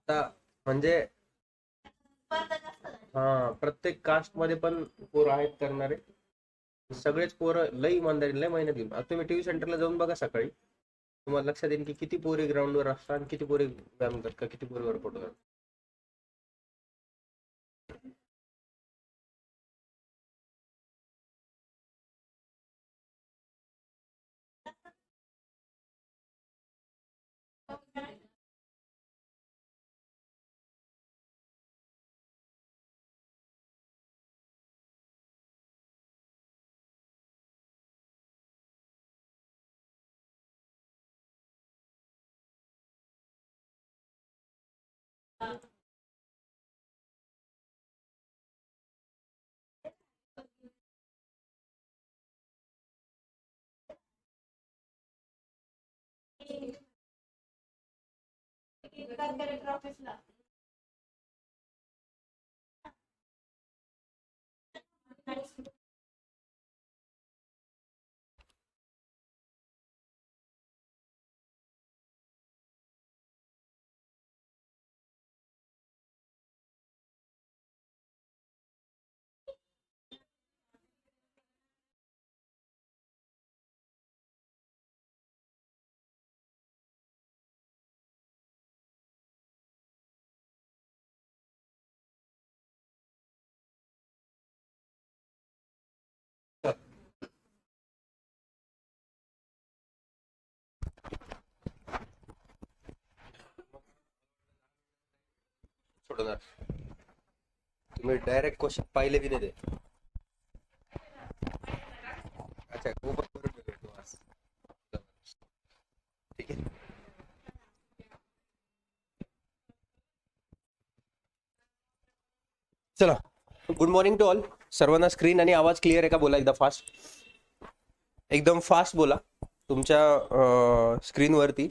आता म्हणजे हा प्रत्येक कास्ट मध्ये पण पोरं आहेत करणारे. सगळेच पोरं लई इमानदारी लई मेहनत घेऊन. आता तुम्ही टीव्ही सेंटरला जाऊन बघा सकाळी, तुम्हाला लक्षात येईल की किती पोरी ग्राउंडवर असतात आणि किती पोरी व्यायाम करतात, किती पोरी वर्कआउट करतात. सोडणार तुम्ही डायरेक्ट क्वेश्चन पाहिले बी नाही ते. अच्छा खूपच बरं ठेवलं आज. ठीक आहे. चला, गुड मॉर्निंग टू ऑल. सर्वांना स्क्रीन आणि आवाज क्लिअर आहे का? बोला एकदा फास्ट, एकदम फास्ट बोला. तुमच्या स्क्रीनवरती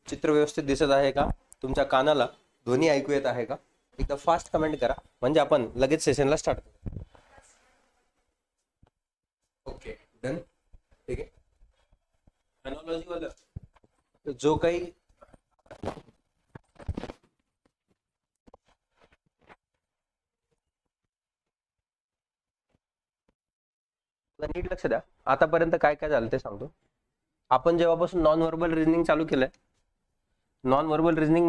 चित्र व्यवस्थित दिसत आहे का? तुमच्या कानाला ध्वनी ऐकू येत आहे का? एकदा फास्ट कमेंट करा म्हणजे आपण लगेच सेशनला स्टार्ट करू. Okay done. ठीक आहे. एनॉलॉजी वाला जो काही नीट लक्ष द्या. आतापर्यंत काय काय झालं ते सांगतो. आपण जेव्हापासून नॉन व्हर्बल रिझनिंग चालू केलंय, नॉन व्हर्बल रिझनिंग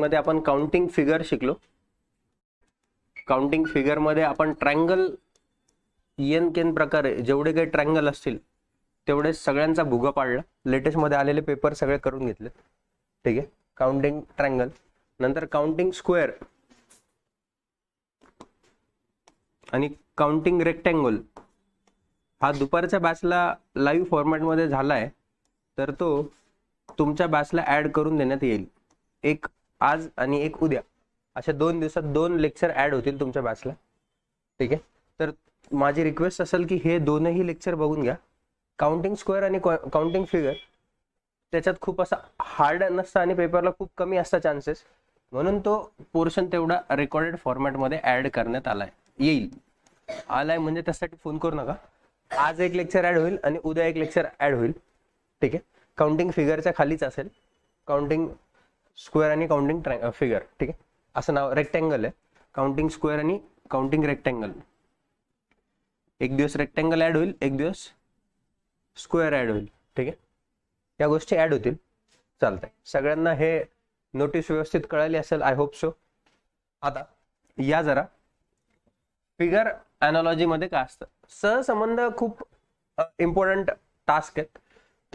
मध्ये आपण काउंटिंग फिगर शिकलो. काउंटिंग फिगर मध्ये आपण ट्रायंगल एन केन प्रकारे जेवढे काही ट्रायंगल असतील तेवढे सगळ्यांचा भुगा पाडला. लेटेस्ट मध्ये आलेले पेपर सगळे करून घेतले. ठीक आहे. काउंटिंग ट्रायंगल, नंतर काउंटिंग स्क्वेअर आणि काउंटिंग रेक्टँगल हा दुपारच्या बॅचला लाईव्ह फॉर्मॅटमध्ये झालाय, तर तो तुमच्या बॅचला ऍड करून देण्यात येईल. एक आज आणि एक उद्या, अशा 2 दिवसात 2 लेक्चर ऍड होतील तुमच्या बॅचला. ठीक आहे. तर माझी रिक्वेस्ट असेल की हे दोनही लेक्चर बघून घ्या. काउंटिंग स्क्वेअर आणि काउंटिंग फिगर त्याच्यात खूप असा हार्ड नसतं आणि पेपरला खूप कमी असतात चान्सेस, म्हणून तो पोर्शन तेवढा रेकॉर्डेड फॉर्मॅटमध्ये ऍड करण्यात येईल. आलाय म्हणजे त्यासाठी फोन करू नका. आज एक लेक्चर ऍड होईल आणि उद्या एक लेक्चर ऍड होईल. ठीक आहे. काउंटिंग फिगरच्या खालीच असेल काउंटिंग स्क्वेअर आणि काउंटिंग फिगर. ठीक आहे. असं नाव रेक्टँगल आहे. काउंटिंग स्क्वेअर आणि काउंटिंग रेक्टँगल. एक दिवस रेक्टँगल ऍड होईल, एक दिवस स्क्वेअर ऍड होईल. ठीक आहे. या गोष्टी ऍड होतील. चालतंय. सगळ्यांना हे नोटीस व्यवस्थित कळाली असेल, आय होप सो. आता या जरा फिगर अॅनॉलॉजी मध्ये काय असतं. सहसंबंध खूप इम्पॉर्टंट टास्क आहेत.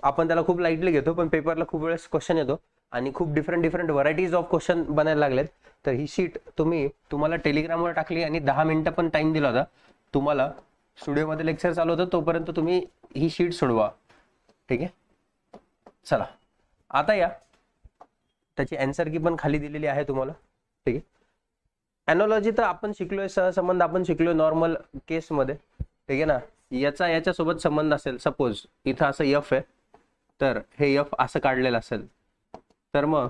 आपण त्याला खूप लाईटली घेतो, पण पेपरला खूप वेळेस क्वेश्चन येतो आणि खूप डिफरंट व्हरायटीज ऑफ क्वेश्चन बनायला लागलेत. तर ही शीट तुम्हाला टेलिग्रामवर टाकली आणि 10 मिनिटं पण टाइम दिला होता तुम्हाला. स्टुडिओमध्ये लेक्चर चालू होतं तोपर्यंत तुम्ही ही शीट सोडवा. ठीक आहे. चला आता या, त्याची आन्सर की पण खाली दिलेली आहे तुम्हाला. ठीक आहे. अॅनॉलॉजी तर आपण शिकलोय, सहसंबंध आपण शिकलोय नॉर्मल केस मध्ये. ठीक आहे ना. याच्यासोबत संबंध असेल, सपोज इथं असं एफ आहे, तर हे एफ असं काढलेलं असेल, तर मग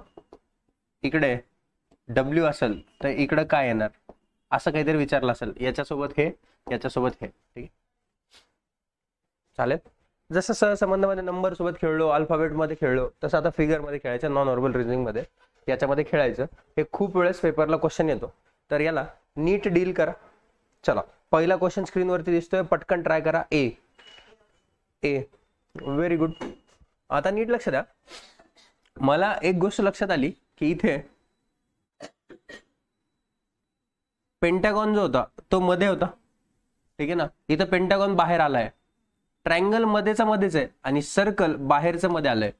इकडे डब्ल्यू असेल तर इकडे काय येणार, असं काहीतरी विचारलं असेल. याच्यासोबत हे, याच्यासोबत हे. ठीक आहे. चालेल. जसं सहसंबंधामध्ये नंबर सोबत खेळलो, अल्फाबेट मध्ये खेळलो, तसं आता फिगर मध्ये खेळायचं, नॉन व्हर्बल रिझनिंग मध्ये याच्यामध्ये खेळायचं. हे खूप वेळेस पेपरला क्वेश्चन येतो, तर याला नीट डील करा. चला, पहिला क्वेश्चन स्क्रीनवरती दिसतोय, पटकन ट्राय करा. ए ए व्हेरी गुड. आता नीट लक्ष द्या. मला एक गोष्ट लक्षात आली की इथे पेंटागॉन जो होता तो मध्ये होता, ठीक आहे ना. इथं पेंटागॉन बाहेर आलाय, ट्रायंगल मध्येच आहे आणि सर्कल बाहेरचं मध्ये आलंय.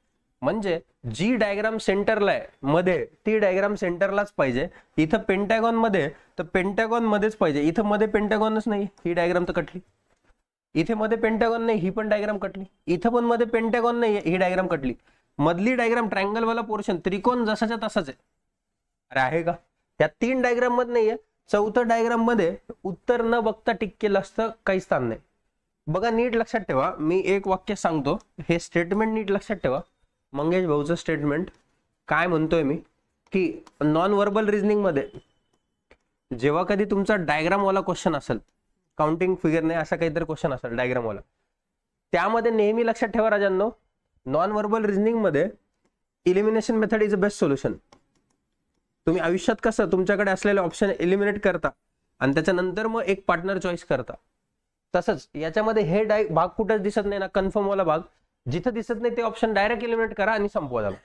म्हणजे जी डायग्राम सेंटरला आहे मध्ये, ती डायग्राम सेंटरलाच पाहिजे. इथं पेंटागॉन मध्ये तर पेंटागॉन मध्येच पाहिजे. इथं मध्ये पेंटागॉनच नाही, ही डायग्राम तर कटली. इथे मध्ये पेंटागॉन नाही, ही पण डायग्राम कटली. इथं पण मध्ये पेंटागॉन नाही, ही डायग्राम कटली. मधली डायग्राम ट्रायंगल वाला पोर्शन, त्रिकोण जसाच्या तसाच आहे. अरे आहे का? या 3 डायग्राम मध्ये नाहीये. चौथं डायग्राम मध्ये उत्तर न बघता टिक केलं असतं, काही स्थान नाही. बघा नीट लक्षात ठेवा, मी एक वाक्य सांगतो, हे स्टेटमेंट नीट लक्षात ठेवा. मंगेश भाऊचं स्टेटमेंट काय म्हणतोय मी, की नॉन व्हर्बल रिझनिंग मध्ये जेव्हा कधी तुमचा डायग्राम वाला क्वेश्चन असेल, काउंटिंग फिगर नाही असा काहीतरी क्वेश्चन असेल डायग्राम वाला, त्यामध्ये नेहमी लक्षात ठेवा राजांनो, नॉन व्हर्बल रिझनिंग मध्ये elimination method is a best solution. तुम्ही आयुष्यात कसं तुमच्याकडे असलेले ऑप्शन एलिमिनेट करता आणि त्याच्यानंतर मग एक पार्टनर चॉईस करता, तसंच याच्यामध्ये हे भाग कुठंच दिसत नाही ना, कन्फर्म वाला भाग जिथं दिसत नाही ते ऑप्शन डायरेक्ट एलिमिनेट करा आणि संपवा झाला.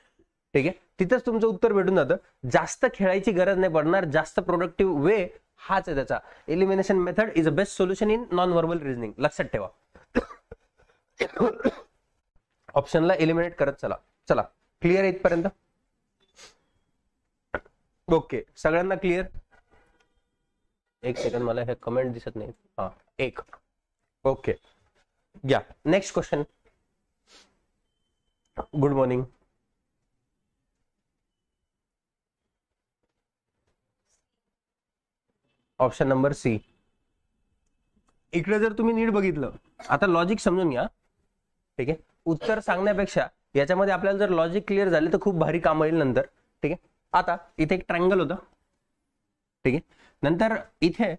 ठीक आहे, तिथंच तुमचं उत्तर भेटून जातं. जास्त खेळायची गरज नाही पडणार, जास्त प्रोडक्टिव्ह वे हाच आहे त्याचा. Elimination method is a best solution in non verbal reasoning, लक्षात ठेवा. ऑप्शनला एलिमिनेट करत चला. चला, क्लिअर आहे इथपर्यंत? ओके, सगळ्यांना क्लिअर? एक सेकंड, मला हे कमेंट दिसत नाही. हा, एक. ओके, या next question. Good morning. Option number C. इकडे जर तुम्ही नीट बघितलं, आता लॉजिक समजून घ्या. ठीक आहे, उत्तर सांगण्यापेक्षा याच्यामध्ये आपल्याला जर लॉजिक क्लिअर झाले तर खूप भारी काम येईल नंतर. ठीक आहे, आता इथे एक ट्रायंगल होता. ठीक आहे, नंतर इथे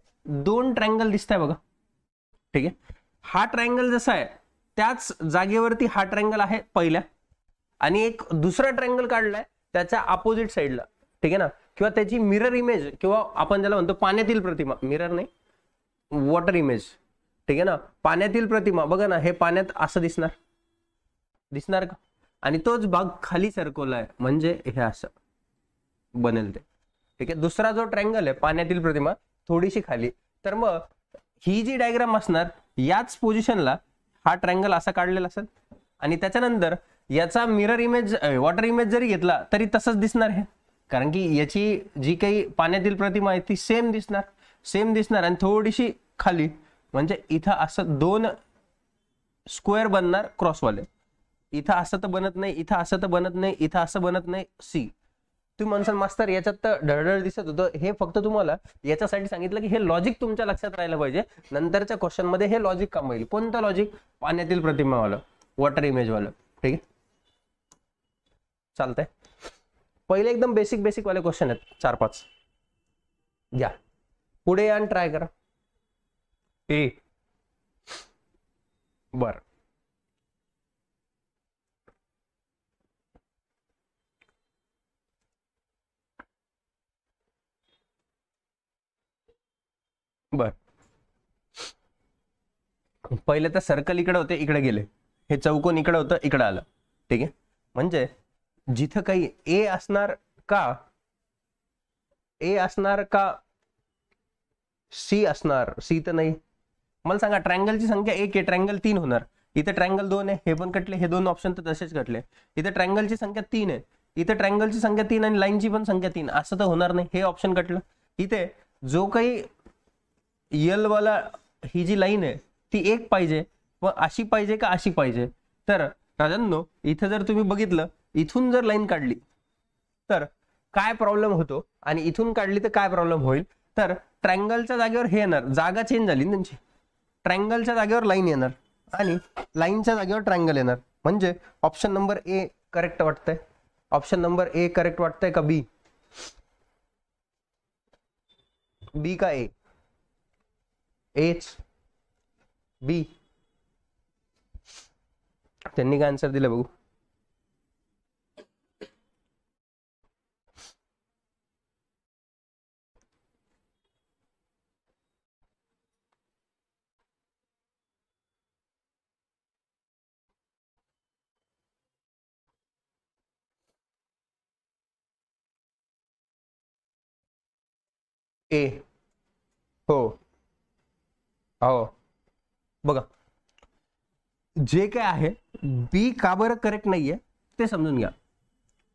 2 ट्रायंगल दिसत आहे बघा. ठीक आहे, हा ट्रायंगल जसा आहे त्याच जागेवरती हा ट्रायंगल आहे पहिल्या, आणि एक दुसरा ट्रायंगल काढलाय त्याच्या अपोजिट साईडला. ठीक आहे ना, किंवा त्याची मिरर इमेज, किंवा आपण ज्याला म्हणतो पाण्यातील प्रतिमा, मिरर नाही वॉटर इमेज. ठीक आहे ना, पाण्यातील प्रतिमा बघा ना, हे पाण्यात असं दिसणार, दिसणार का? आणि तोच भाग खाली सरकवलाय म्हणजे हे असं बनेल ते. ठीक आहे, दुसरा जो ट्रायंगल आहे पाण्यातील प्रतिमा थोडीशी खाली, तर मग ही जी डायग्राम असणार याच पोझिशनला हा ट्रायंगल असा काढलेला असेल, आणि त्याच्यानंतर याचा मिरर इमेज वॉटर इमेज जरी घेतला तरी तसंच दिसणार हे, कारण की याची जी काही पाण्यातील प्रतिमा आहे ती सेम दिसणार आणि थोडीशी खाली, म्हणजे इथं असं 2 स्क्वेअर बनणार क्रॉसवाले. इथं असं तर बनत नाही, इथं असं तर बनत नाही, इथं असं बनत नाही. सी. तुम्ही म्हणसाल मास्तर याच्यात तर ढळढळ दिसत होतं, हे फक्त तुम्हाला याच्यासाठी सांगितलं की हे लॉजिक तुमच्या लक्षात राहिलं पाहिजे. नंतरच्या क्वेश्चन मध्ये हे लॉजिक काम येईल. कोणतं लॉजिक? पाण्यातील प्रतिमावालं, वॉटर इमेज वालं. ठीक आहे, चालतंय. पहिले एकदम बेसिक वाले क्वेश्चन आहेत 4-5. घ्या पुढे आणि ट्राय करा. ए बर, बर. पहिले तर सर्कल इकडे होते, इकडे गेले. हे चौकोन इकडे होतं, इकडे आलं. ठीक आहे, म्हणजे जिथं काही ए असणार का सी असणार? सी तर नाही. मला सांगा, ट्रायंगलची संख्या 1 आहे, ट्रायंगल 3 होणार. इथे ट्रायंगल 2 आहे, हे पण कटले, हे 2 ऑप्शन तर तसेच कटले. इथे ट्रायंगलची संख्या 3 आहे, इथे ट्रायंगलची संख्या 3 आणि लाईनची पण संख्या 3, असं तर होणार नाही, हे ऑप्शन कटलं. इथे जो काही यल वाला ही जी लाईन आहे ती 1 पाहिजे, व अशी पाहिजे का अशी पाहिजे? तर राजांनो, इथं जर तुम्ही बघितलं, इथून जर लाईन काढली तर काय प्रॉब्लेम होतो, आणि इथून काढली तर काय प्रॉब्लेम होईल? तर ट्रायंगलच्या जागेवर हे येणार, जागा चेंज झाली त्यांची. ट्रायंगलच्या जागेवर लाईन येणार आणि लाईनच्या जागेवर ट्रायंगल येणार. म्हणजे ऑप्शन नंबर ए करेक्ट वाटतंय? ऑप्शन नंबर ए करेक्ट वाटतंय का बी? बी का ए? एच बी? त्यांनी काय आन्सर दिलं बघू. ए. हो हो बघा, जे काय आहे बी का बरं करेक्ट नाहीये ते समजून घ्या.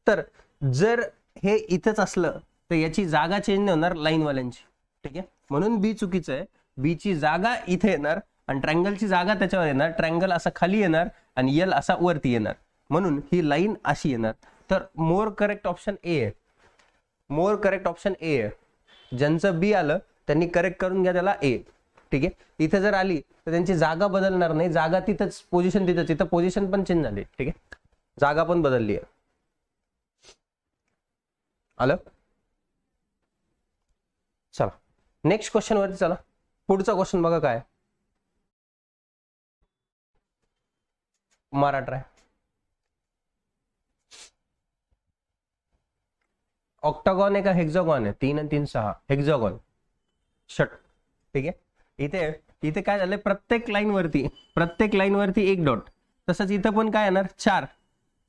तर जर हे इथंच असलं तर याची जागा चेंज नाही होणार लाईनवाल्यांची. ठीक आहे, म्हणून बी चुकीचं आहे. बी ची जागा इथे येणार आणि ट्रँगलची जागा त्याच्यावर येणार. ट्रँगल असा खाली येणार आणि यल असा वरती येणार, म्हणून ही लाईन अशी येणार. तर मोर करेक्ट ऑप्शन ए आहे. मोर करेक्ट ऑप्शन ए आहे. ज्यांचं बी आलं त्यांनी करेक्ट करून घ्या त्याला ए. ठीक आहे, इथे जर आली तर त्यांची जागा बदलणार नाही. जागा तिथंच, पोझिशन तिथंच. इथं पोझिशन पण चेंज झाली. ठीक आहे, जागा पण बदलली आहे. आलं. चला नेक्स्ट क्वेश्चन वरती चला. पुढचा क्वेश्चन बघा काय. मारा ट्राय. ऑक्टागॉन आहे का हेक्झागॉन आहे? 3 आणि 3 6 हेक्झागॉन. षट. ठीक आहे, इथे इथे काय झालंय, प्रत्येक लाईन वरती एक डॉट. तसंच इथं पण काय येणार,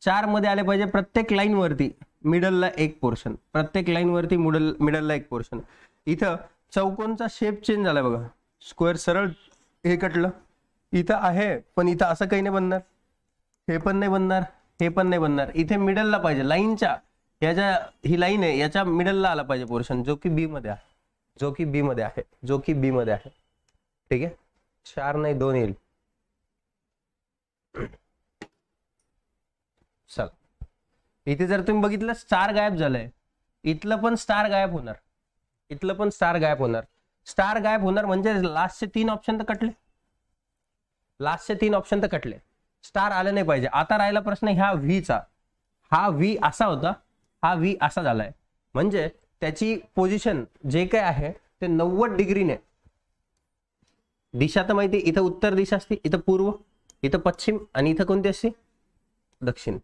4 मध्ये आले पाहिजे प्रत्येक लाईन वरती. मिडलला एक पोर्शन, प्रत्येक लाईन वरती मिडलला एक पोर्शन. इथं चौकोनचा शेप चेंज झाला बघा. स्क्वेअर सरळ हे कटलं, इथं आहे पण इथं असं काही नाही बनणार. हे पण नाही बनणार, हे पण नाही बनणार. इथे मिडलला पाहिजे, लाईनच्या याच्या, ही लाईन आहे याच्या मिडलला आला पाहिजे पोर्शन, जो की बी मध्ये आहे. ठीक आहे, 4 नाही 2 येईल. चल, इथे जर तुम्ही बघितलं स्टार गायब झालंय. इथलं पण स्टार गायब होणार, स्टार गायब होणार म्हणजे लास्टचे 3 ऑप्शन तर कटले. स्टार आले नाही पाहिजे. आता राहिला प्रश्न ह्या व्हीचा. हा व्ही असा होता, हा व्ही असा झालाय, म्हणजे त्याची पोझिशन जे काय आहे ते 90 डिग्रीने. दिशा तर माहिती, इथं उत्तर दिशा असते, इथं पूर्व, इथं पश्चिम आणि इथं कोणती असते, दक्षिण.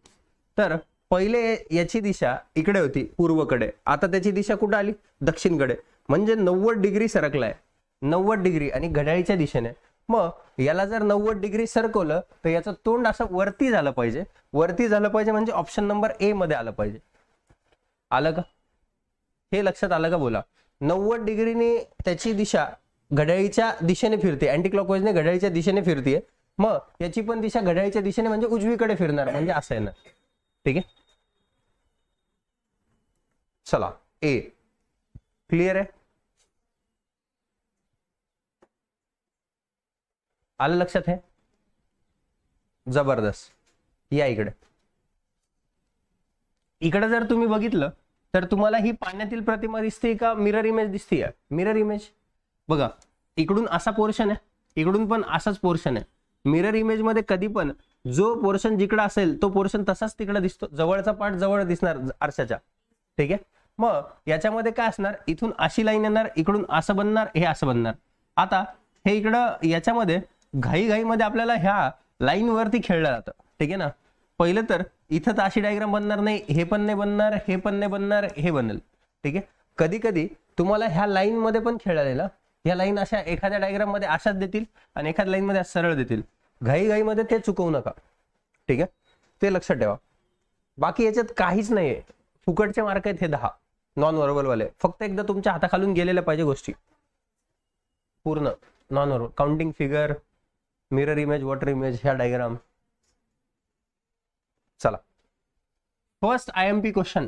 तर पहिले याची दिशा इकडे होती पूर्वकडे, आता त्याची दिशा कुठे आली, दक्षिणकडे. म्हणजे 90 डिग्री सरकलाय, 90 डिग्री आणि घड्याळीच्या दिशेने. मग याला जर 90 डिग्री सरकवलं तर याचं तोंड असं वरती झालं पाहिजे. म्हणजे ऑप्शन नंबर ए मध्ये आलं पाहिजे. आलं का, हे लक्षात आलं का बोला. 90 डिग्रीने त्याची दिशा घड्याळीच्या दिशेने फिरते, अँटी क्लॉकवाईजने घड्याळीच्या दिशेने फिरते. मग याची पण दिशा घड्याळीच्या दिशेने म्हणजे उजवीकडे फिरणार, म्हणजे असं आहे ना. ठीक आहे, चला ए क्लिअर आहे. आलं लक्षात आहे, जबरदस्त. या इकडे जर तुम्ही बघितलं तर तुम्हाला ही पाण्यातील प्रतिमा दिसते का मिरर इमेज दिसते? मिरर इमेज बघा, इकडून असा पोर्शन आहे, इकडून पण असाच पोर्शन आहे. मिरर इमेज मध्ये कधी पण जो पोर्शन जिकडे असेल तो पोर्शन तसाच तिकडे दिसतो. जवळचा पार्ट जवळ दिसणार आरशाच्या. ठीक आहे, मग याच्यामध्ये काय असणार, इथून अशी लाईन येणार, इकडून असं बनणार, हे असं बनणार. आता हे इकडं याच्यामध्ये घाईमध्ये आपल्याला ह्या लाईन वरती खेळलं जातं. ठीक आहे ना. पहिलं तर इथं तर अशी डायग्राम बनणार नाही, हे पण नाही बनणार, हे पण नाही बनणार, हे बनेल. ठीक आहे, कधी कधी तुम्हाला ह्या लाईन मध्ये पण खेळायला, ह्या लाईन अशा एखाद्या डायग्राम मध्ये अशाच देतील आणि एखाद्या लाईन मध्ये सरळ देतील. घाईमध्ये ते चुकवू नका. ठीक आहे, ते लक्षात ठेवा. बाकी याच्यात काहीच नाहीये, फुकटचे मार्क आहेत हे 10 नॉन व्हर्बल वाले. फक्त एकदा तुमच्या हाताखालून गेलेल्या पाहिजे गोष्टी पूर्ण. Non verbal, counting figure, mirror image, water image, ह्या डायग्राम. चला फर्स्ट IMP क्वेश्चन.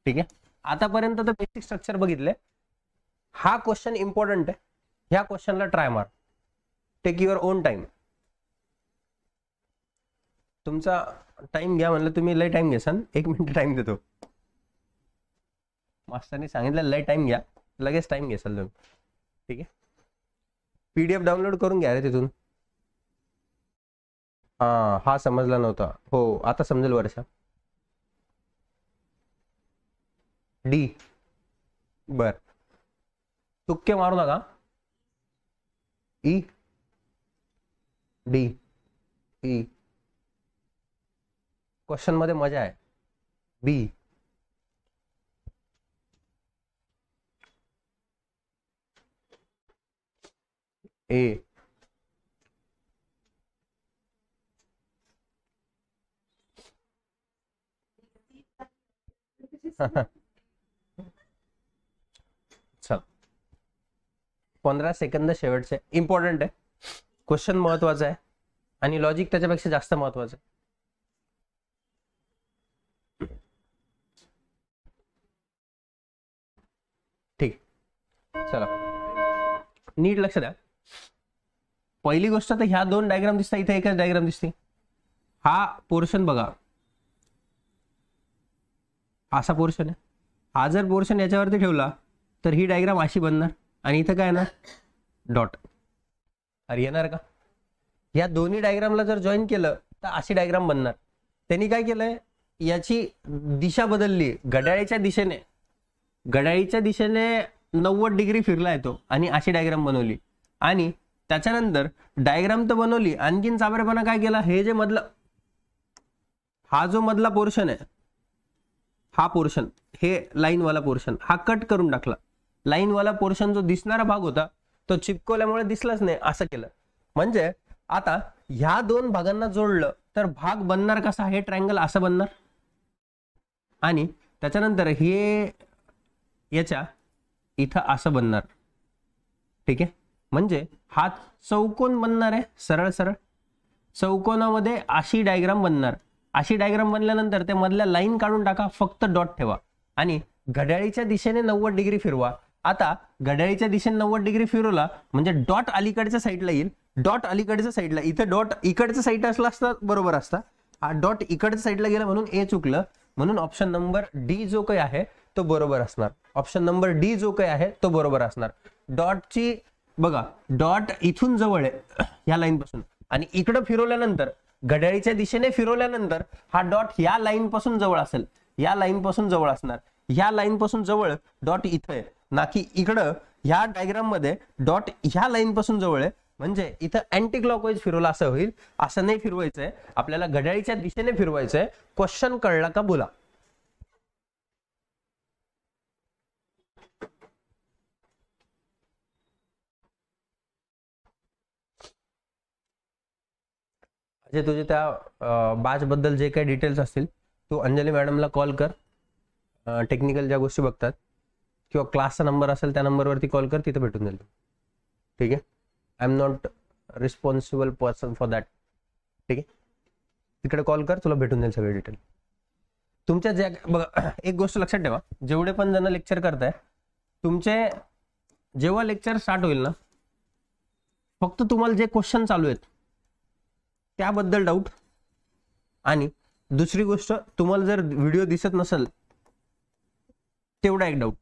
ठीक आहे, आतापर्यंत तर बेसिक स्ट्रक्चर बघितले. हा क्वेश्चन इम्पॉर्टंट आहे, ह्या क्वेश्चनला ट्राय मार. Take your own time. तुमचा टाइम घ्या म्हणलं तुम्ही, लय टाइम घ्याल. 1 मिनिट टाइम देतो. मास्टरनी सांगितलं लय टाइम घ्या, लगेच टाइम घ्याल तुम्ही. ठीक आहे, PDF डाउनलोड करून घ्या रे तिथून. हा समजला नव्हता. हो आता समजेल वर्षा. डी बर, तुक्के मारू नका. ई डी ई क्वेश्चन मध्ये मजा आहे. बी. ए. चल 15 सेकंद शेवटचे. इम्पॉर्टंट आहे क्वेश्चन, महत्वाचा आहे आणि लॉजिक त्याच्यापेक्षा जास्त महत्वाचं आहे. ठीक, चला नीट लक्ष द्या. पहिली गोष्ट तर ह्या दोन डायग्राम दिसतात, इथे एकच डायग्राम दिसते. हा पोर्शन बघा, असा पोर्शन आहे. हा जर पोर्शन याच्यावरती ठेवला तर ही डायग्राम अशी बनणार आणि इथं काय येणार, डॉट. अरे येणार का? या दोन्ही डायग्रामला जर जॉईन केलं तर अशी डायग्राम बनणार. त्यांनी काय केलंय, याची दिशा बदलली. घड्याळीच्या दिशेने 90 डिग्री फिरला येतो आणि अशी डायग्राम बनवली. आणि त्याच्यानंतर डायग्राम तर बनवली, आणखीन चाबरेपणा काय केला, हे जे मधला, हा जो मधला पोर्शन आहे, हा पोर्शन, हे लाईनवाला पोर्शन, हा कट करून टाकला. लाईनवाला पोर्शन जो दिसणारा भाग होता तो चिपकवल्यामुळे दिसलाच नाही, असं केलं. म्हणजे आता ह्या दोन भागांना जोडलं तर भाग बनणार कसा, हे ट्रायंगल असं बनणार. आणि त्याच्यानंतर हे याच्या इथं असं बनणार. ठीक आहे, म्हणजे हा चौकोन बनणार आहे, सरळ सरळ चौकोनामध्ये अशी डायग्राम बनणार. अशी डायग्राम बनल्यानंतर त्या मधल्या लाईन काढून टाका, फक्त डॉट ठेवा आणि घड्याळीच्या दिशेने 90 डिग्री फिरवा. आता घड्याळीच्या दिशेने 90 डिग्री फिरवला म्हणजे डॉट अलीकडच्या साईडला येईल. डॉट अलीकडच्या साईडला, इथे डॉट इकडच्या साईड असला असता बरोबर असता, हा डॉट इकडच्या साईडला गेला म्हणून ए चुकलं. म्हणून ऑप्शन नंबर डी जो काही आहे तो बरोबर असणार. ऑप्शन नंबर डी जो काही आहे तो बरोबर असणार. डॉटची बघा, डॉट इथून जवळ आहे ह्या लाईन पासून, आणि इकडं फिरवल्यानंतर घड्याळीच्या दिशेने फिरवल्यानंतर हा डॉट या लाईन पासून जवळ असेल, या लाईन पासून जवळ असणार. ह्या लाईन पासून जवळ डॉट इथं आहे, ना की इकडं ह्या डायग्राम मध्ये डॉट ह्या लाईन पासून जवळ आहे. म्हणजे इथं अँटी क्लॉकवाईज फिरवला असं होईल. असं नाही फिरवायचंय, आपल्याला घड्याळीच्या दिशेने फिरवायचंय. क्वेश्चन कळला का बोला. जे तुझे त्या बॅच बद्दल जे काही डिटेल्स असतील तू अंजली मॅडमला कॉल कर. टेक्निकल ज्या गोष्टी बघतात किंवा क्लासचा नंबर असेल त्या नंबरवरती कॉल कर, तिथे भेटून जाईल. ठीक आहे, I am not responsible person for that. ठीक आहे, तिकडे कॉल कर, तुला भेटून जाईल सगळे डिटेल. तुमच्या ज्या बघा, एक गोष्ट लक्षात ठेवा, जेवढे पण जण लेक्चर करताय, तुमचे जेव्हा लेक्चर स्टार्ट होईल ना, फक्त तुम्हाला जे क्वेश्चन चालू आहेत त्याबद्दल डाऊट, आणि दुसरी गोष्ट तुम्हाला जर व्हिडिओ दिसत नसेल तेवढा एक डाऊट,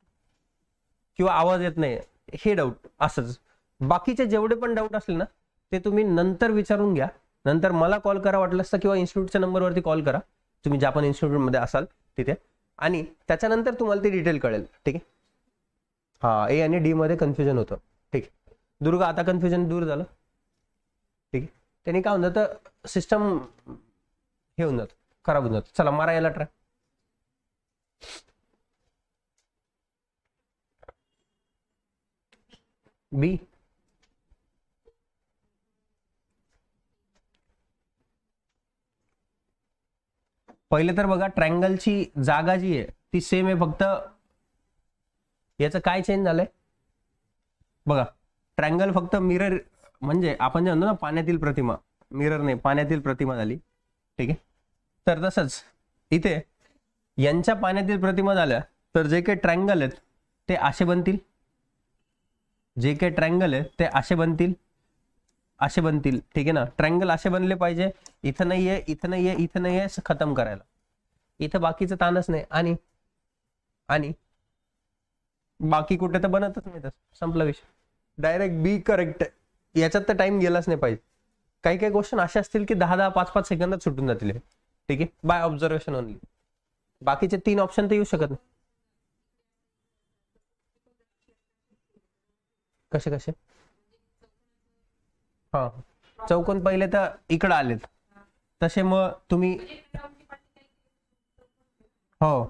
किंवा आवाज येत नाही हे डाऊट, असंच. बाकीचे जेवढे पण डाऊट असले ना ते तुम्ही नंतर विचारून घ्या. नंतर मला कॉल करा वाटलंच तर, किंवा इन्स्टिट्यूटच्या नंबरवरती कॉल करा, तुम्ही ज्या पण इन्स्टिट्यूटमध्ये असाल तिथे, आणि त्याच्यानंतर तुम्हाला ती डिटेल कळेल. ठीक आहे, हा ए आणि डी मध्ये कन्फ्युजन होतं. ठीक आहे दुर्गा, आता कन्फ्युजन दूर झालं. ठीक आहे, त्यांनी काय होऊन जातं, सिस्टम हे होऊन जातं, खराब होऊन जातं. चला मारा याला ट्राय. बी. पहिले तर बघा, ट्रायंगलची जागा जी आहे ती सेम आहे, फक्त याचं काय चेंज झालंय बघा. ट्रायंगल फक्त मिरर, म्हणजे आपण जे म्हणतो ना पाण्यातील प्रतिमा, मिरर नाही पाण्यातील प्रतिमा झाली. ठीक आहे, तर तसंच इथे यांच्या पाण्यातील प्रतिमा झाल्या तर जे काही ट्रायंगल आहेत ते असे बनतील, जे काही ट्रायंगल आहे ते असे बनतील, असे बनतील. ठीक आहे ना, ट्रायंगल असे बनले पाहिजे. इथं नाहीये, इथं नाहीये, इथं नाहीये, खतम करायला. इथं बाकीचं ताणच नाही, आणि बाकी कुठे तर बनतच नाही, तसं संपला विषय. डायरेक्ट बी करेक्ट आहे, याच्यात तर टाइम गेलाच नाही पाहिजे. काही काही क्वेश्चन असे असतील की 10-10, 5-5 सेकंदात सुटून जातील. ठीक आहे, बाय ऑब्झर्वेशन ओनली. बाकीचे 3 ऑप्शन तर येऊ शकत नाही. कसे कसे? हा, चौकोन पहिले तर इकडं आलेत, तसे मग तुम्ही हो,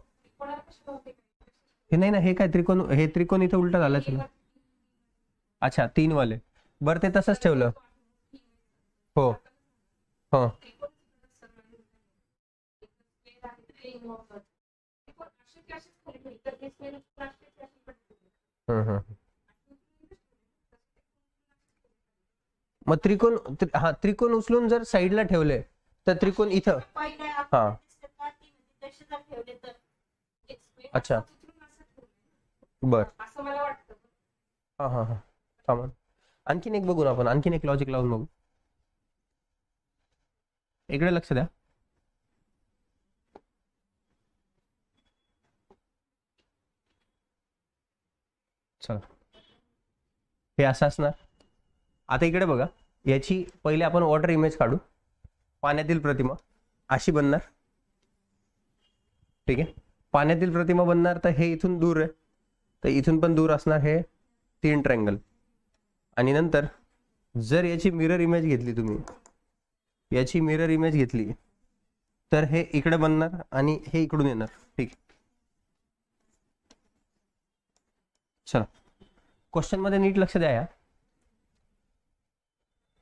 हे नाही ना, हे काय त्रिकोण, हे त्रिकोण इथं उलटा झाला ना. अच्छा, 3 वाले. बरं ते तसंच ठेवलं. हो हो. हं. मग हा त्रिकोण उचलून जर साईडला ठेवले तर त्रिकोण इथं. हा. अच्छा. बर. हा हा हा. थांबा. आणखीन एक बघू ना आपण, आणखीन एक लॉजिक लावून बघू. इकडे लक्ष द्या. चला, हे असं असणार. आता इकडे बघा, याची पहिले आपण वॉटर इमेज काढू. पाण्यातील प्रतिमा अशी बनणार. ठीक आहे, पाण्यातील प्रतिमा बनणार. तर हे इथून दूर आहे, तर इथून पण दूर असणार हे 3 ट्रँगल. आणि नंतर जर याची मिरर इमेज घेतली तुम्ही, याची मिरर इमेज घेतली तर हे इकडे बनणार आणि हे इकडून येणार. ठीक. चला, क्वेश्चन मध्ये नीट लक्ष द्या. या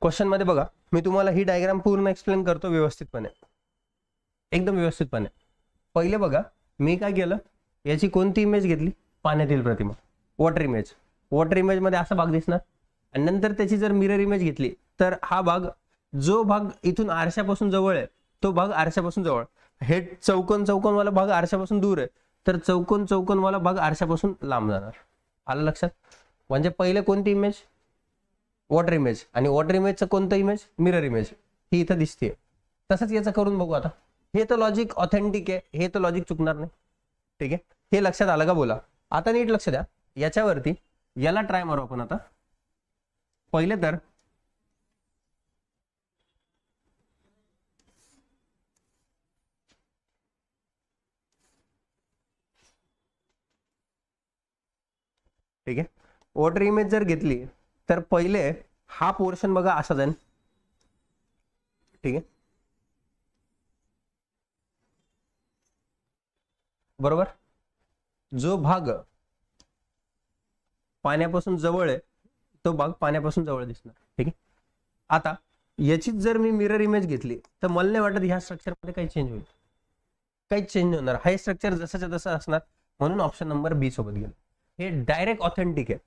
क्वेश्चन मध्ये बघा, मी तुम्हाला ही डायग्राम पूर्ण एक्सप्लेन करतो व्यवस्थितपणे, एकदम व्यवस्थितपणे. पहिले बघा, मी काय केलं, याची कोणती इमेज घेतली, पाण्यातील प्रतिमा, वॉटर इमेज. वॉटर इमेज मध्ये असा भाग दिसणार. आणि नंतर त्याची जर मिरर इमेज घेतली तर हा भाग, जो भाग इथून आरशापासून जवळ आहे तो भाग आरशापासून जवळ, हे चौकोन चौकोनवाला भाग आरशापासून दूर आहे, तर चौकोन चौकोनवाला भाग आरशापासून लांब जाणार. आलं लक्षात? म्हणजे पहिले कोणती इमेज, वॉटर इमेज, आणि वॉटर इमेजचं कोणतं इमेज, मिरर इमेज, ही इथं दिसते. तसंच याचं करून बघू आता. हे तर लॉजिक ऑथेंटिक आहे, हे तर लॉजिक चुकणार नाही. ठीक आहे, हे लक्षात आलं का बोला. आता नीट लक्ष द्या, याच्यावरती याला ट्राय मारू आपण आता. पहिले तर ठीक आहे, वॉटर इमेज जर घेतली तर पहिले हा पोर्शन बघा असा जाईल. ठीक आहे, बरोबर. जो भाग पाण्यापासून जवळ आहे तो भाग पाण्यापासून जवळ दिसणार. ठीक आहे, आता याचीच जर मी मिरर इमेज घेतली तर मला नाही वाटत ह्या स्ट्रक्चर मध्ये काही चेंज होईल, काहीच चेंज होणार. हे स्ट्रक्चर जसंच्या तसं असणार. म्हणून ऑप्शन नंबर बी सोबत गेलं. हे डायरेक्ट ऑथेंटिक आहे,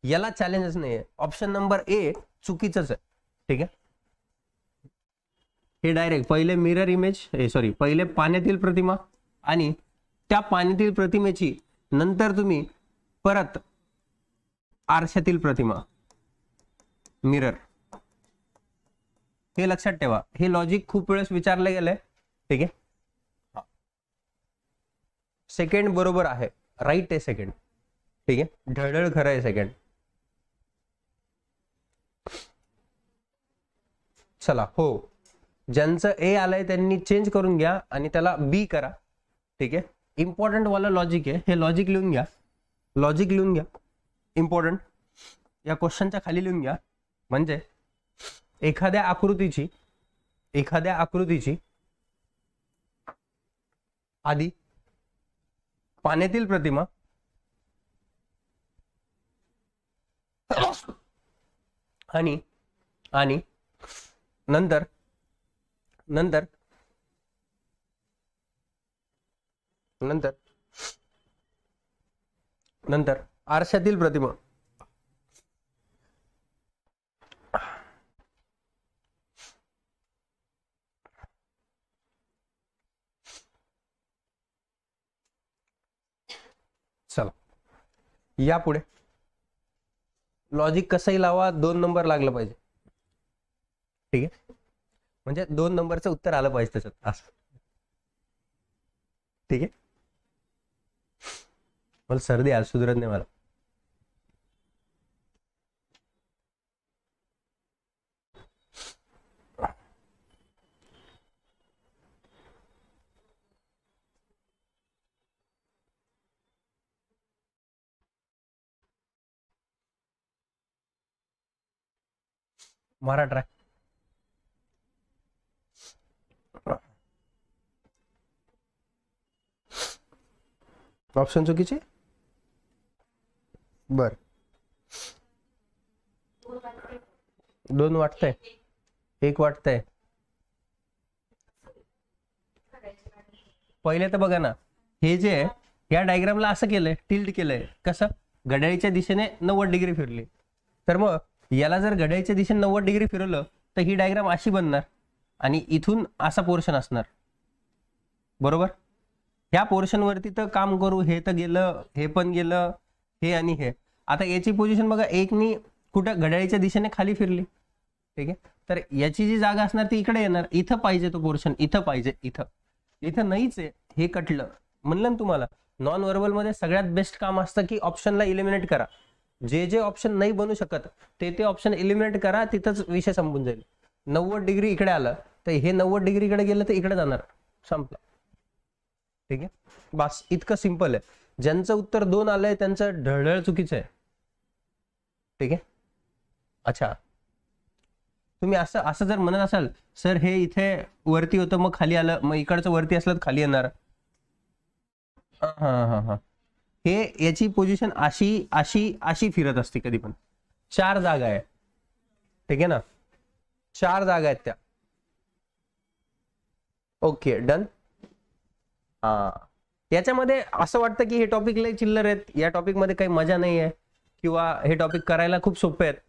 याला चॅलेंजच नाही आहे. ऑप्शन नंबर ए चुकीचंच आहे. ठीक आहे, हे डायरेक्ट पहिले मिरर इमेज, सॉरी, पहिले पाण्यातील प्रतिमा, आणि त्या पाण्यातील प्रतिमेची नंतर तुम्ही परत आरशातील प्रतिमा, मिरर. हे लक्षात ठेवा, हे लॉजिक खूप वेळेस विचारलं गेलंय. ठीक आहे, सेकंड बरोबर आहे, राईट आहे सेकंड. ठीक आहे, ढळढळ खरं आहे सेकंड. चला, हो, ज्यांचं ए आलंय त्यांनी चेंज करून घ्या आणि त्याला बी करा. ठीक आहे, इम्पॉर्टंट वाला लॉजिक आहे, हे लॉजिक लिहून घ्या. लॉजिक लिहून घ्या, इम्पॉर्टंट. या क्वेश्चनच्या खाली लिहून घ्या. म्हणजे एखाद्या आकृतीची आधी पाण्यातील प्रतिमा आणि आणि नंतर नंतर नंतर नंतर आरशातील प्रतिमा. चला, यापुढे लॉजिक कसंही लावा, 2 नंबर लागलं पाहिजे. ठीक आहे, म्हणजे 2 नंबरचं उत्तर आलं पाहिजे त्याच्यात असं. ठीक आहे, मला सर्दी आज सुधरत नाही मला. मारा ट्राय. ऑप्शन चुकीचे. बर, 2 वाटतंय, 1 वाटतंय. पहिले तर बघा ना, हे जे आहे या डायग्रामला असं केलंय, टिल्ट केलंय. कसं? घड्याळीच्या दिशेने 90 डिग्री फिरली. तर मग याला जर घड्याळीच्या दिशेने 90 डिग्री फिरवलं तर ही डायग्राम अशी बनणार आणि इथून असा पोर्शन असणार. बरोबर? ह्या पोर्शन वरती तर काम करू, हे तर गेलं, हे पण गेलं, हे आणि हे. आता याची पोझिशन बघा, एकनी कुठं घड्याळीच्या दिशेने खाली फिरली. ठीक आहे, तर याची जी जागा असणार ती इकडे येणार. इथं पाहिजे तो पोर्शन, इथं पाहिजे, इथं नाहीच आहे, हे कटलं. म्हणलं ना तुम्हाला, नॉन व्हर्बल मध्ये सगळ्यात बेस्ट काम असतं की ऑप्शनला इलिमिनेट करा. जे ऑप्शन नाही बनू शकत ते ऑप्शन इलिमिनेट करा, तिथंच विषय संपून जाईल. 90 डिग्री इकडे आलं तर हे 90 डिग्री इकडे गेलं तर इकडे जाणार, संपलं. ठीक आहे, बस इतकं सिंपल आहे. ज्यांचं उत्तर 2 आलंय त्यांचं ढळढळ चुकीचं आहे. ठीक आहे. अच्छा, तुम्ही असं जर म्हणत असाल सर हे इथे वरती होतं मग खाली आलं, मग इकडचं वरती असलं तर खाली येणार. हा, हे याची पोझिशन अशी अशी अशी फिरत असते कधी पण. 4 जागा आहे. ठीक आहे ना, 4 जागा आहेत त्या. Okay, done. हा, याच्यामध्ये असं वाटतं की हे टॉपिक लय चिल्लर आहेत, या टॉपिक मध्ये काही मजा नाही आहे किंवा हे टॉपिक करायला खूप सोपे आहेत.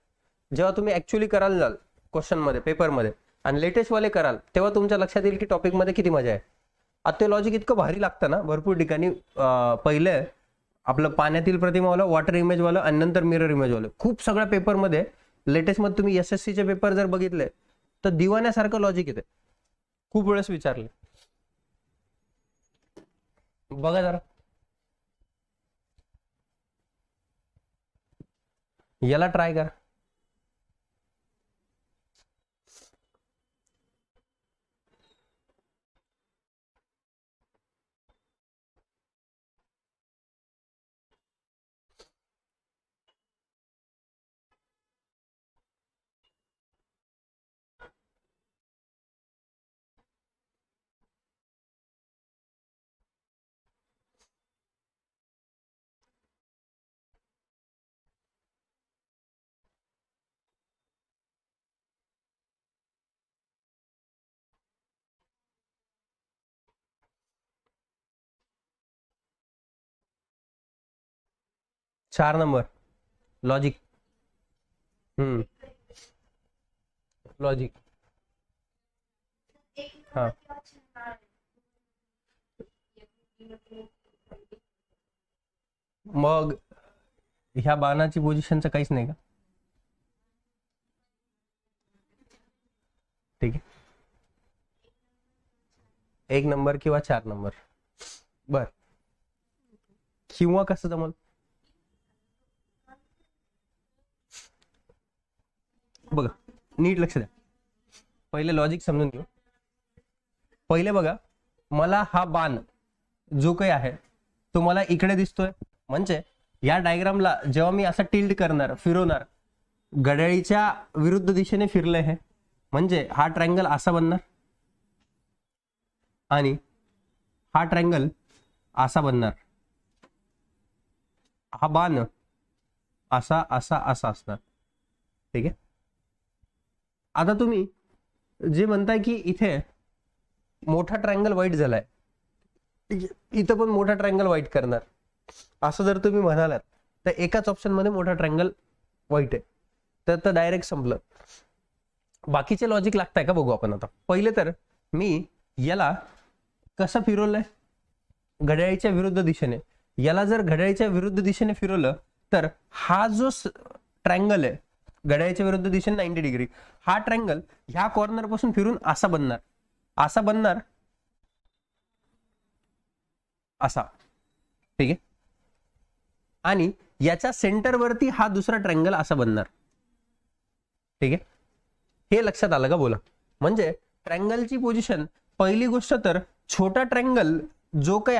जेव्हा तुम्ही ऍक्च्युअली करायला जाल क्वेश्चन मध्ये, पेपर मध्ये आणि लेटेस्ट वाले कराल तेव्हा तुमच्या लक्षात येईल की टॉपिक मध्ये किती मजा आहे. आता ते लॉजिक इतकं भारी लागतं ना भरपूर ठिकाणी. पहिले आपलं पाण्यातील प्रतिमावालं, वॉटर इमेज वालं आणि नंतर मिरर इमेज वालं. खूप सगळ्या पेपरमध्ये लेटेस्ट मध्ये तुम्ही SSC चे पेपर जर बघितले तर दिवाण्यासारखं लॉजिक येते. खूप वेळेस विचारले, बघा जरा. याला ट्राय करा. चार नंबर लॉजिक. लॉजिक. हा, मग ह्या बाणाची पोझिशनचं काहीच नाही का? ठीक आहे, 1 नंबर किंवा 4 नंबर. बर, किंवा कसं जमल? बघा, नीट लक्ष द्या. पहिले लॉजिक समजून घेऊ. पहिले बघा, मला हा बाण जो काही आहे तो मला इकडे दिसतोय. म्हणजे या डायग्रामला जेव्हा मी असा टिल्ट करणार, फिरवणार, घड्याळीच्या विरुद्ध दिशेने फिरलंय हे, म्हणजे हा ट्रायंगल असा बनणार आणि हा ट्रायंगल असा बनणार. हा बाण असा असा असा असणार. ठीक आहे. आता तुम्ही जे म्हणताय की इथे मोठा ट्रायंगल वाईट झालाय, इथं पण मोठा ट्रायंगल वाईट करणार, असं जर तुम्ही म्हणालात तर एकाच ऑप्शन मध्ये मोठा ट्रायंगल वाईट आहे तर डायरेक्ट संपलं. बाकीचे लॉजिक लागताय का बघू आपण. आता पहिले तर मी याला कसं फिरवलंय, घड्याळीच्या विरुद्ध दिशेने. याला जर घड्याळीच्या विरुद्ध दिशेने फिरवलं तर हा जो ट्रायंगल आहे घड्याळीच्या विरुद्ध दिशेने 90 डिग्री, हा ट्रायंगल ह्या कॉर्नर पासून फिरून असा बनणार, असा बनणार, असा. ठीक आहे. आणि याच्या सेंटर वरती हा दुसरा ट्रायंगल असा बनणार. ठीक आहे, हे लक्षात आलं का? बोला. म्हणजे ट्रायंगलची पोझिशन, पहिली गोष्ट तर छोटा ट्रायंगल जो काही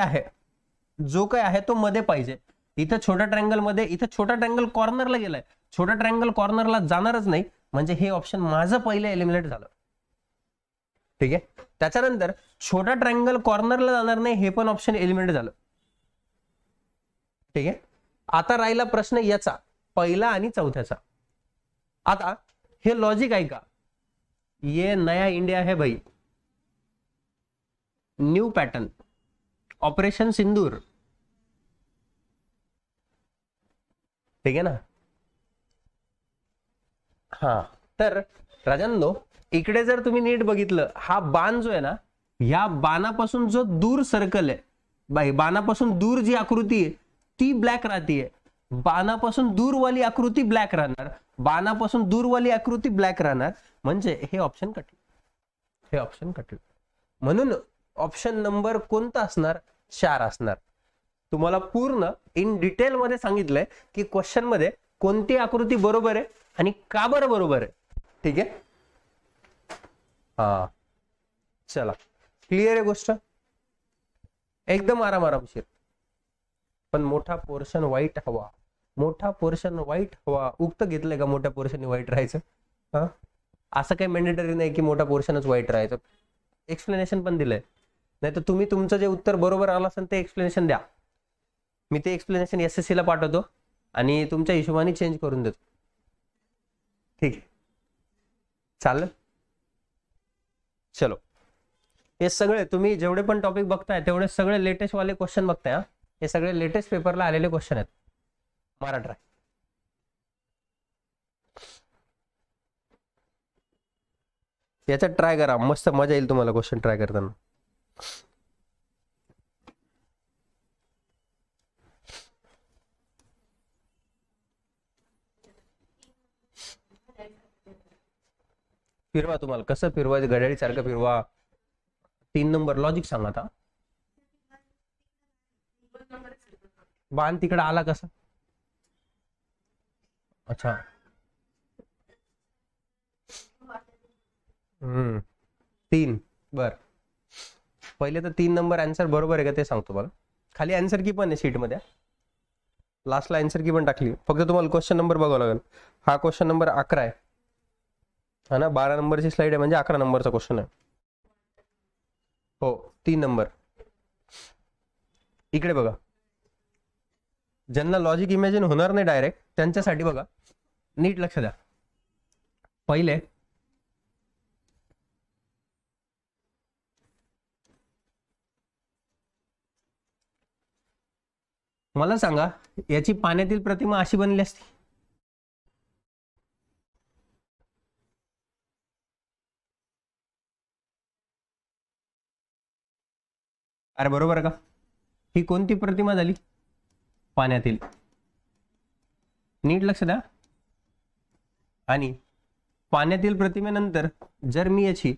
आहे तो मध्ये पाहिजे. इथं छोटा ट्रायंगल मध्ये, इथं छोटा ट्रायंगल कॉर्नरला गेलाय, छोटा ट्रायंगल कॉर्नरला जाणारच नाही, म्हणजे हे ऑप्शन माझं पहिलं एलिमिनेट झालं. ठीक आहे. त्याच्यानंतर छोटा ट्रायंगल कॉर्नरला जाणार नाही, हे पण ऑप्शन एलिमिनेट झालं. ठीक आहे. आता राहिला प्रश्न याचा, पहिला आणि चौथ्याचा. आता हे लॉजिक आहे का, ये नया इंडिया है भाई, न्यू पॅटर्न, ऑपरेशन सिंदूर, ठीक आहे ना. हा, तर राजांनो इकडे जर तुम्ही नीट बघितलं, हा बाण जो आहे ना, या बाणापासून जो दूर सर्कल आहे बाई, बाणापासून दूर जी आकृती आहे ती ब्लॅक राहतीये, बाणापासून दूरवाली आकृती ब्लॅक राहणार, बाणापासून दूरवाली आकृती ब्लॅक राहणार, म्हणजे हे ऑप्शन कटलं, हे ऑप्शन कटलं. म्हणून ऑप्शन नंबर कोणता असणार, 4 असणार. तुम्हाला पूर्ण इन डिटेल मध्ये सांगितलंय की क्वेश्चन मध्ये कोणती आकृती बरोबर आहे आणि का बरं बरोबर आहे. ठीक आहे. हा, चला, क्लिअर आहे गोष्ट, एकदम आरामशीर. पण मोठा पोर्शन व्हाईट हवा, मोठा पोर्शन व्हाईट हवा, उक्त घेतलंय का मोठ्या पोर्शन व्हाईट राहायचं? हा, असं काही मॅन्डेटरी नाही की मोठा पोर्शनच व्हाईट राहायचं. एक्सप्लेनेशन पण दिलंय, नाही तर तुम्ही तुमचं जे उत्तर बरोबर आलं असेल ते एक्सप्लेनेशन द्या, मी ते एक्सप्लेनेशन SSC ला पाठवतो आणि तुमच्या हिशोबाने चेंज करून देतो. ठीक आहे, चालेल. चलो, हे सगळे तुम्ही जेवढे पण टॉपिक बघताय तेवढे सगळे लेटेस्ट वाले क्वेश्चन बघताय. हे सगळे लेटेस्ट पेपरला आलेले क्वेश्चन आहेत. मारा ट्राय. याच्यात ट्राय करा, मस्त मजा येईल तुम्हाला क्वेश्चन ट्राय करताना. फिरवा, तुम्हाला कसं फिरवायचं, घड्याळी सारखं फिरवा. 3 नंबर लॉजिक सांगा. आता बाण तिकडे आला कसा? अच्छा, 3. बर, पहिले तर 3 नंबर आन्सर बरोबर आहे का ते सांगतो मला. खाली आन्सर की पण आहे शीट मध्ये, लास्टला आन्सर की पण टाकली. फक्त तुम्हाला क्वेश्चन नंबर बघावं लागेल. हा क्वेश्चन नंबर 11 आहे, हा ना. 12 नंबरची स्लाइड आहे म्हणजे 11 नंबरचा क्वेश्चन आहे. हो, 3 नंबर. इकडे बघा, ज्यांना लॉजिक इमॅजिन होणार नाही डायरेक्ट त्यांच्यासाठी बघा, नीट लक्ष द्या. पहिले मला सांगा, याची पाण्यातील प्रतिमा अशी बनली असती? अरे बरोबर का? ही कोणती प्रतिमा झाली? पाण्यातील. नीट लक्ष द्या. आणि पाण्यातील प्रतिमेनंतर जर मी याची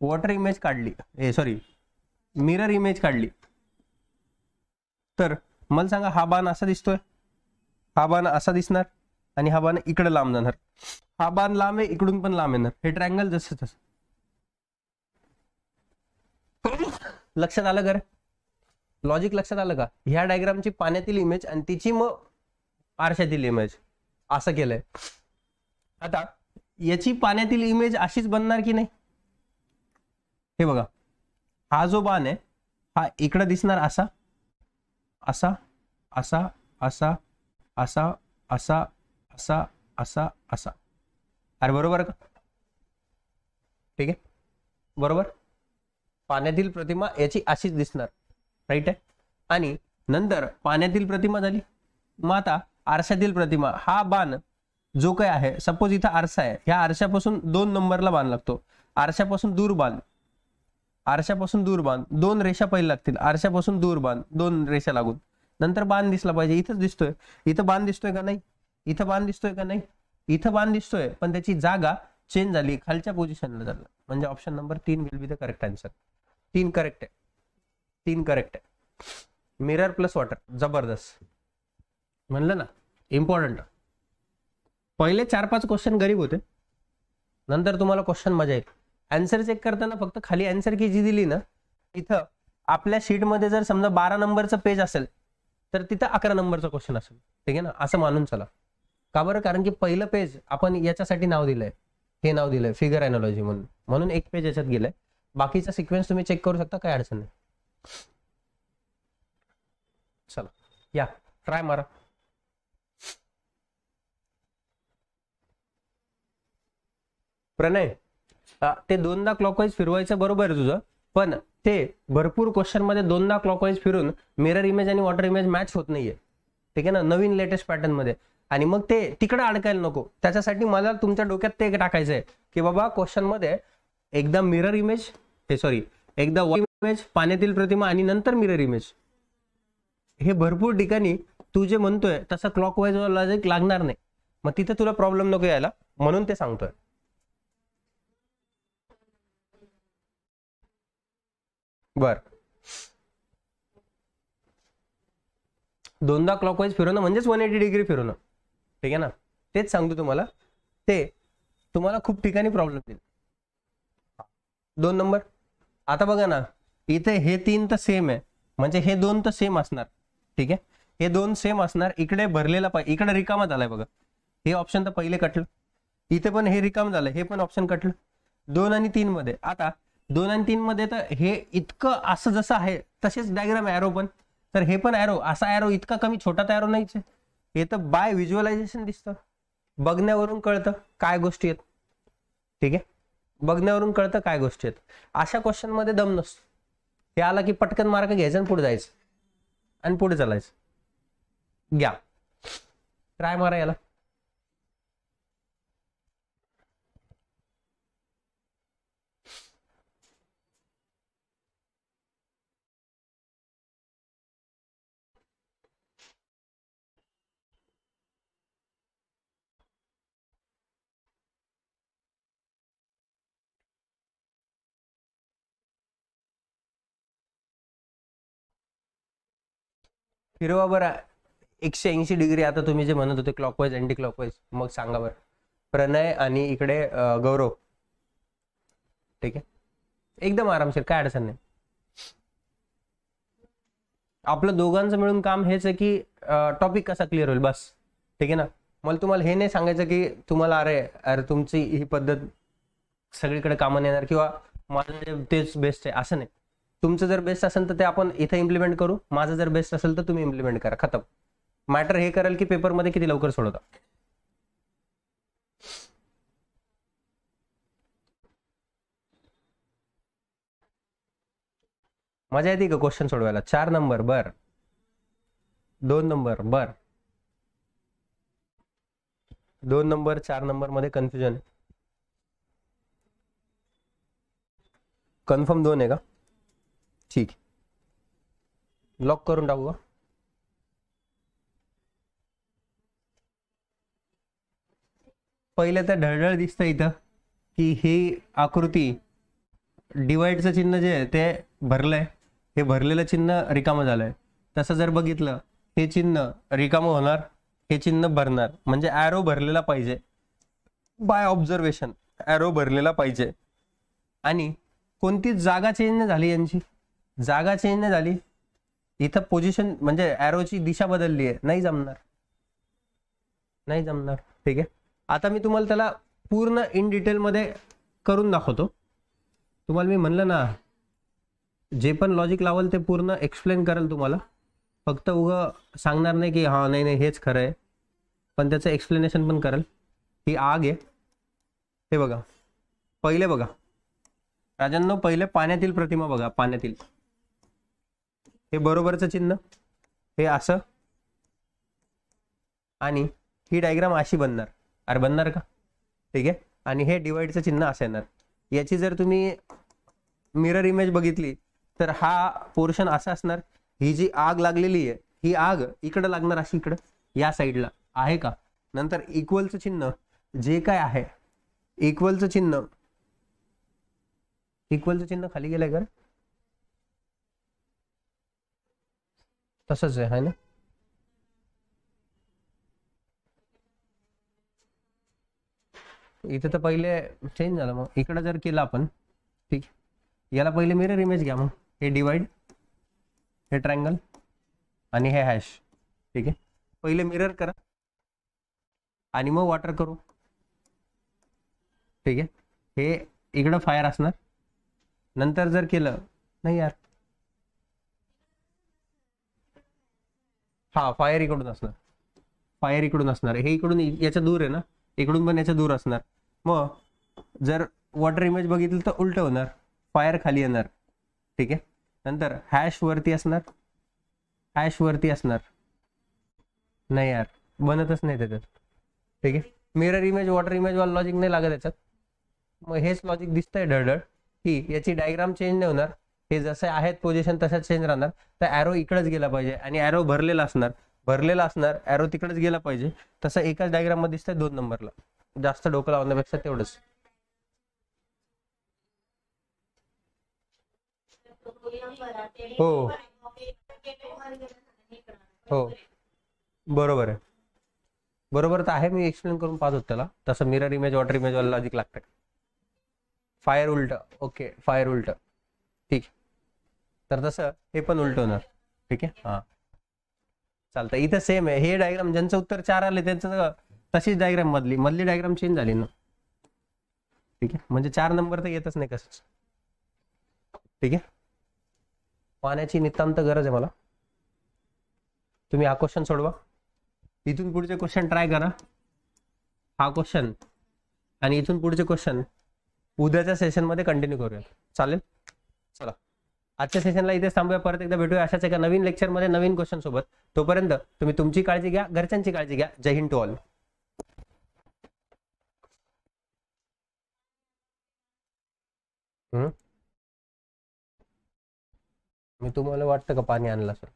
वॉटर इमेज काढली, सॉरी मिरर इमेज काढली, तर मला सांगा, हा बाण असा दिसतोय, हा बाण असा दिसणार आणि हा बाण इकडे लांब जाणार. हा बाण लांब आहे, इकडून पण लांब येणार. हे ट्रायंगल जसं तसं. लक्षात आलं का? लॉजिक लक्षात आलं का? ह्या डायग्रामची पाण्यातील इमेज आणि तिची मग आरशातील इमेज, असं केलंय. आता याची पाण्यातील इमेज अशीच बनणार की नाही? हे बघा, हा जो बाण आहे हा इकडे दिसणार असा, असा, असा, असा, असा, असा, असा, असा, असा. अरे बरोबर का? ठीक आहे, बरोबर. पाण्यातील प्रतिमा याची अशीच दिसणार, राईट आहे. आणि नंतर पाण्यातील प्रतिमा झाली, मग आता आरशातील प्रतिमा. हा बाण जो काय आहे, सपोज इथं आरसा आहे, ह्या आरशापासून 2 नंबरला बाण लागतो. आरशापासून दूर बाण, आरशापासून दूर बाण, 2 रेषा पहिले लागतील. आरशापासून दूर बाण, 2 रेषा लागून नंतर बाण दिसला पाहिजे. इथंच दिसतोय, इथं बाण दिसतोय का नाही? इथं बाण दिसतोय का नाही? इथं बाण दिसतोय, पण त्याची जागा चेंज झाली, खालच्या पोझिशनला झालं. म्हणजे option number 3 will be the correct answer. 3 correct आहे, 3 करेक्ट आहे. मिरर प्लस वॉटर, जबरदस्त. म्हणलं ना, इम्पॉर्टंट. पहिले 4-5 क्वेश्चन गरीब होते, नंतर तुम्हाला क्वेश्चन मजा येईल. आन्सर चेक करताना फक्त खाली आन्सर की जी दिली ना, इथं आपल्या शीटमध्ये जर समजा 12 नंबरचं पेज असेल तर तिथं 11 नंबरचा क्वेश्चन असेल. ठीक आहे ना, असं मानून चला. का बरं? कारण की पहिलं पेज आपण याच्यासाठी नाव दिलंय, हे नाव दिलंय फिगर एनॉलॉजी म्हणून, म्हणून एक पेज याच्यात गेलंय. बाकीचा सिक्वेन्स तुम्ही चेक करू शकता, काही अडचण नाही. चला या ट्राय मारा. प्रणय, ते दोनदा क्लॉकवाईज फिरवायचं बरोबर आहे तुझं, पण ते भरपूर क्वेश्चन मध्ये दोनदा क्लॉकवाईज फिरून मिरर इमेज आणि वॉटर इमेज मॅच होत नाहीये, ठीक आहे ना, नवीन लेटेस्ट पॅटर्न मध्ये. आणि मग ते तिकडे अडकायला नको, त्याच्यासाठी मला तुमच्या डोक्यात ते टाकायचं आहे की बाबा क्वेश्चन मध्ये एकदा मिरर इमेज, एकदा इमेज, पाण्यातील प्रतिमा आणि नंतर मिरर इमेज. हे भरपूर ठिकाणी तू जे म्हणतोय तसं क्लॉकवाईज लॉजिक लागणार नाही, मग तिथे तुला प्रॉब्लेम नको यायला, म्हणून ते सांगतोय. बर, दोनदा क्लॉकवाईज फिरवणं म्हणजेच 180 डिग्री फिरवणं, ठीक आहे ना, तेच सांगतो तुम्हाला. ते तुम्हाला खूप ठिकाणी प्रॉब्लेम देईल. 2 नंबर, आता बघा ना, इथे हे 3 तर सेम आहे, म्हणजे हे 2 तर सेम असणार, ठीक आहे, हे 2 सेम असणार. इकडे भरलेला पाहिजे, इकडे रिकामा झालाय बघा, हे ऑप्शन तर पहिले कटलं, इथे पण हे रिकाम झालं, हे पण ऑप्शन कटलं. 2 आणि 3 मध्ये, आता 2 आणि 3 मध्ये तर हे इतकं असं जसं आहे तसेच डायग्राम, ॲरो पण, तर हे पण ॲरो, असा ॲरो इतका कमी छोटा तर ॲरो नाहीच आहे. हे तर बाय व्हिज्युअलायझेशन दिसतं, बघण्यावरून कळतं काय गोष्टी आहेत, ठीक आहे, बघण्यावरून कळतं काय गोष्टी आहेत. अशा क्वेश्चन मध्ये दम नसतो, हे आला की पटकन मार्क घ्यायचा आणि पुढे जायचं आणि पुढे चालायचं. घ्या, ट्राय मारा याला. फिरवा बरं 180 डिग्री. आता तुम्ही जे म्हणत होते क्लॉकवाईज अँटी क्लॉकवाईज, मग सांगा बरं. प्रणय आणि इकडे गौरव, ठीक आहे, एकदम आरामशीर, काय अडचण नाही. आपलं दोघांचं मिळून काम हेच आहे की टॉपिक कसा क्लिअर होईल बस, ठीक आहे ना. मला तुम्हाला हे नाही सांगायचं की तुम्हाला अरे अरे तुमची ही पद्धत सगळीकडे कामं येणार किंवा माझं तेच बेस्ट आहे, असं नाही. तुमचं जर बेस्ट असेल तर ते आपण इथे इम्प्लिमेंट करू, माझं जर बेस्ट असेल तर तुम्ही इम्प्लिमेंट करा, खतम. मॅटर हे करेल की पेपरमध्ये किती लवकर सोडवता. मजा येते का क्वेश्चन सोडवायला? 4 नंबर बर, 2 नंबर बर, 2 नंबर 4 नंबर मध्ये कन्फ्युजन. कन्फर्म 2 आहे का? ठीक, लॉक करून टाकू का? पहिले तर ढळढळ दिसतं इथं की ही आकृती डिवाइडचं चिन्ह जे आहे ते भरलंय, हे भरलेलं चिन्ह रिकामं झालंय. तसं जर बघितलं, हे चिन्ह रिकामं होणार, हे चिन्ह भरणार, म्हणजे ॲरो भरलेला पाहिजे. बाय ऑब्झर्वेशन ॲरो भरलेला पाहिजे. आणि कोणती जागा चेंज नाही झाली, यांची जागा चेंज नाही झाली, इथं पोझिशन म्हणजे ॲरोची दिशा बदलली आहे, नाही जमणार, नाही जमणार, ठीक आहे. आता मी तुम्हाला त्याला पूर्ण इन डिटेल मध्ये करून दाखवतो. तुम्हाला मी म्हणलं ना, जे पण लॉजिक लावल ते पूर्ण एक्सप्लेन करेल तुम्हाला, फक्त उगं सांगणार नाही की हा नाही नाही हेच खरं आहे, पण त्याचं एक्सप्लेनेशन पण करेल. ही आग आहे, हे बघा, पहिले बघा राजांनो, पहिले पाण्यातील प्रतिमा बघा, पाण्यातील हे बरोबरचं चिन्ह, हे असं, आणि ही डायग्राम अशी बनणार, अरे बनणार का, ठीक आहे. आणि हे डिवाइडचं चिन्ह असं येणार. याची जर तुम्ही मिरर इमेज बघितली तर हा पोर्शन असा असणार. ही जी आग लागलेली आहे, ही आग इकडं लागणार, अशी इकडं या साईडला आहे का. नंतर इक्वलचं चिन्ह जे काय आहे, इक्वलचं चिन्ह, इक्वलचं चिन्ह खाली गेलंय का, तसंच आहे ना. इथे तर पहिले चेंज झालं, मग इकडे जर केलं आपण, ठीक, याला पहिले मिरर इमेज घ्या, मग हे डिवाइड, हे ट्रायंगल आणि हे हॅश, ठीक आहे. पहिले मिरर करा आणि मग वॉटर करू, ठीक आहे. हे इकडं फायर असणार, नंतर जर केलं नाही यार, हा फायर इकडून असणार, फायर इकडून असणार, हे इकडून याच्या दूर आहे ना, इकडून पण याच्या दूर असणार. मग जर वॉटर इमेज बघितलं तर उलट होणार, फायर खाली येणार. ठीक आहे. नंतर हॅश वरती असणार, हॅश वरती असणार. नाही यार, बनतच नाही त्याच्यात. ठीक आहे. मिरर इमेज वॉटर इमेज वाला लॉजिक नाही लागत याच्यात. मग हेच लॉजिक दिसतंय ढळढळ की याची डायग्राम चेंज नाही होणार, हे जसे आहेत पोझिशन तशाच चेंज राहणार. तर ॲरो इकडेच गेला पाहिजे आणि ॲरो भरलेला असणार, भरलेला असणार, ॲरो तिकडेच गेला पाहिजे. तसं एकाच डायग्राम मध्ये दिसतंय 2 नंबरला. जास्त डोकं लावण्यापेक्षा तेवढंच. हो हो बरोबर आहे, बरोबर तर आहे. मी एक्सप्लेन करून पाहत होतो त्याला. तसं मिरर इमेज वॉटर इमेज वाला लॉजिक लागतं. फायर उलट, ओके फायर उलट, ठीक. तर तसं हे पण उलट होणार. ठीक आहे. हा चालतं. इथं सेम आहे हे डायग्राम. ज्यांचं उत्तर 4 आले त्यांचं तशीच डायग्राम, मधली मधली डायग्राम चेंज झाली ना. ठीक आहे. म्हणजे 4 नंबर तर येतच नाही कसंच. ठीक आहे. पाण्याची नितांत गरज आहे मला. तुम्ही हा क्वेश्चन सोडवा, इथून पुढचे क्वेश्चन ट्राय करा. हा क्वेश्चन आणि इथून पुढचे क्वेश्चन उद्याच्या सेशनमध्ये कंटिन्यू करूया. चालेल. चला आजच्या सेशनला इथेच थांबूया. परत एकदा भेटूया अशाच एका नवीन लेक्चरमध्ये नवीन क्वेश्चन सोबत. तोपर्यंत तुम्ही तुमची काळजी घ्या, घरच्यांची काळजी घ्या. जय हिंद टू ऑल. मी तुम्हाला वाटतं का पाणी आणलं सर?